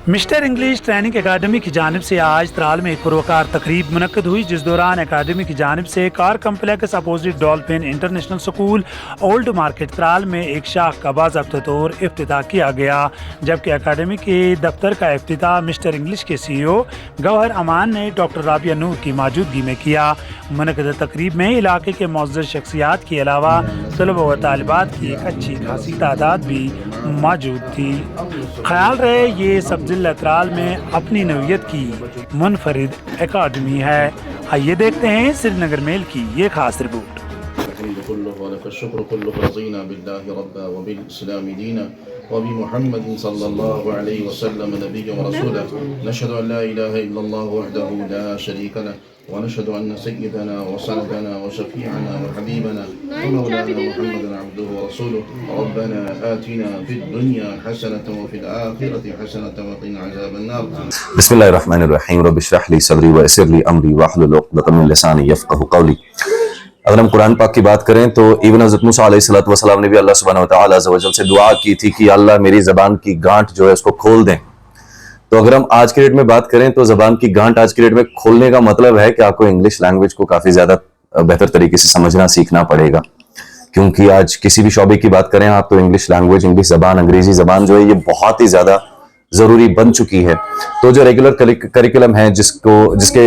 Mister English training अकादमी की जानिब से आज त्राल में एक पुरवकार तकरीब मुनक्कद हुई, जिस दौरान अकादमी की जानिब से car complex opposite dolphin international school old market Tral में एक शाख का बाज़ाब्ता तौर इफ्तिताह किया गया, जबकि अकादमी के दफ्तर का इफ्तिताह मिस्टर इंग्लिश के CEO गौहर अमान ने डॉक्टर राबिया नूर की मौजूदगी में किया। मुनक्कद तकरीब में इलाके के मुअज़्ज़ज़ शख्सियात के अलावा तलबा व तालिबात की एक अच्छी खासी तादाद भी मौजूद थी। ख्याल रहे ये सब जिला त्राल में अपनी नौयत की मुनफरिद अकादमी है। आइए देखते हैं श्रीनगर मेल की ये खास रिपोर्ट। ونشهد أن سيدنا وسندنا وشفيعنا وحبيبنا ومولانا محمدا عبده ورسوله ربنا آتنا في الدنيا حسنة وفي الآخرة حسنة وقنا عذاب النار बिस्मिल्लाहिर्रहमानिर्रहीम रब्बि इश्रह ली सदरी व यस्सिर ली अमरी वहलुल उक़दतम मिन लिसानी यफ़क़हू क़ौली। अगर हम कुरान पाक की बात करें तो इब्न हज़रत मूसा अलैहिस्सलातु वस्सलाम ने भी अल्लाह सुब्हानहू व तआला अज़्ज़ व जल से दुआ की थी कि अल्लाह मेरी ज़बान की गांठ जो है उसको खोल दें। तो अगर हम आज के डेट में बात करें तो ज़बान की गांठ आज के डेट में खोलने का मतलब है कि आपको इंग्लिश लैंग्वेज को काफ़ी ज़्यादा बेहतर तरीके से समझना सीखना पड़ेगा, क्योंकि आज किसी भी शोबे की बात करें आप तो इंग्लिश लैंग्वेज, इंग्लिश ज़बान, अंग्रेज़ी ज़बान जो है ये बहुत ही ज़्यादा ज़रूरी बन चुकी है। तो जो रेगुलर करिकुलम है जिसके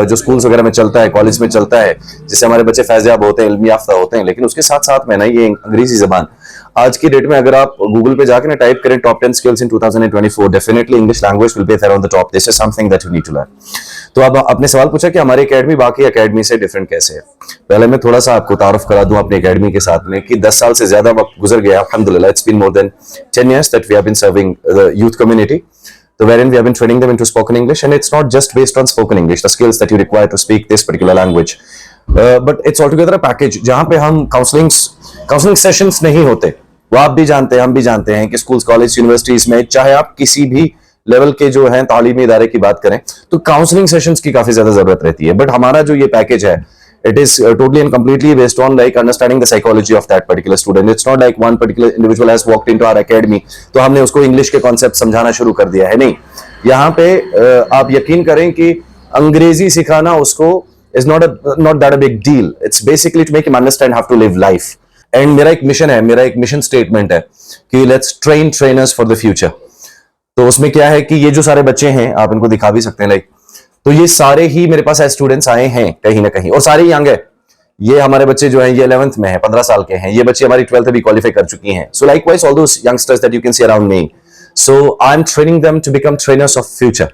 जो स्कूल्स वगैरह में चलता है, कॉलेज में चलता है, जिससे हमारे बच्चे फैज़याब होते हैं, इल्मी याफ्ता होते हैं, लेकिन उसके साथ साथ में ना ये अंग्रेज़ी ज़बान आज की डेट में अगर आप गूगल पे जाके ना टाइप करें top 10 skills in 2024, definitely English language will be there on the top. This is something that you need to learn. तो अब आपने सवाल पूछा कि हमारी एकेडमी बाकी एकेडमी से डिफरेंट कैसे है। पहले मैं थोड़ा सा आपको तारुफ करा दूं अपनी एकेडमी के साथ में कि 10 साल से ज्यादा वक्त गुजर गया अल्हम्दुलिल्लाह। It's been more than 10 years that we have been serving the youth community, so wherein we have been training them into spoken English, and it's not just based on spoken English, the skills that you require to speak this particular language, but it's altogether a package जहां पे हम counselling sessions नहीं होते। वो आप भी जानते हैं, हम भी जानते हैं कि स्कूल्स, कॉलेज, यूनिवर्सिटीज में चाहे आप किसी भी लेवल के जो हैं तालीमी इदारे की बात करें तो काउंसलिंग सेशंस की काफी ज्यादा जरूरत रहती है। बट हमारा जो ये पैकेज है it is totally and completely based on like understanding the psychology of that particular student. It's not like one particular individual has walked into our academy तो हमने उसको इंग्लिश के कॉन्सेप्ट समझाना शुरू कर दिया है, नहीं। यहाँ पे आप यकीन करें कि अंग्रेजी सिखाना उसको is not that a big deal. It's basically to make him understand how to live life. And मेरा एक मिशन स्टेटमेंट है कि let's train trainers for the future. तो उसमें क्या है कि ये जो सारे बच्चे हैं आप इनको दिखा भी सकते हैं लाइक, तो ये सारे ही मेरे पास एज स्टूडेंट्स आए हैं कहीं ना कहीं, और सारे यंग है। ये हमारे बच्चे जो हैं ये 11th में है, 15 साल के हैं। ये बच्चे हमारी 12th भी क्वालिफाई कर चुकी हैं। So likewise all those youngsters that you can see around me, so I am training them to become trainers of future.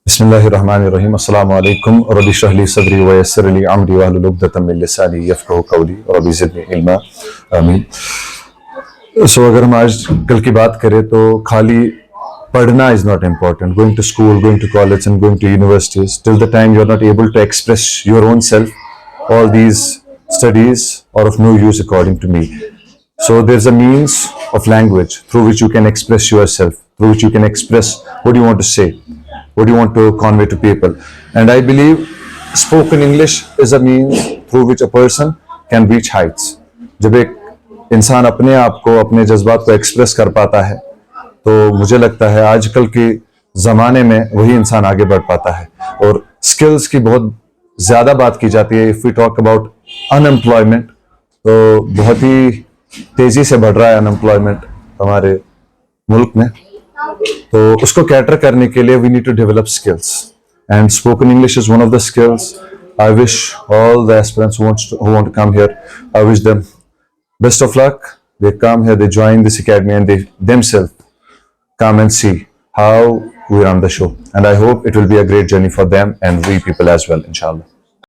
बिस्मिल्लाहिर्रहमानिर्रहीम। अस्सलामु अलैकुम। रब्बि इश्रह ली सदरी व यस्सिर ली अमरी वहलुल उक़दतम मिन लिसानी यफ़क़हू क़ौली रब्बि ज़िदनी इल्मा। आमीन। सो अगर हम आज कल की बात करें तो खाली पढ़ना is not important. Going to school, going to college and going to universities till the time you are not able to express your own self, all these studies are of no use according to me. So there's a means of language through which you can express yourself, through which you can express what you want to say, what you want to convey to people. And I believe spoken English is a means through which a person can reach heights. जब एक इंसान अपने आप को, अपने जज्बात को express कर पाता है तो मुझे लगता है आजकल के ज़माने में वही इंसान आगे बढ़ पाता है। और स्किल्स की बहुत ज़्यादा बात की जाती है। If we talk about unemployment तो बहुत ही तेजी से बढ़ रहा है अनएम्प्लॉयमेंट हमारे मुल्क में। तो उसको कैटर करने के लिए we need to develop skills, and spoken English is one of the skills. I wish all the aspirants who want to come here, I wish them best of luck. They come here, they join this academy, and they themselves come and see how we run the show. And I hope it will be a great journey for them and we people as well, inshallah.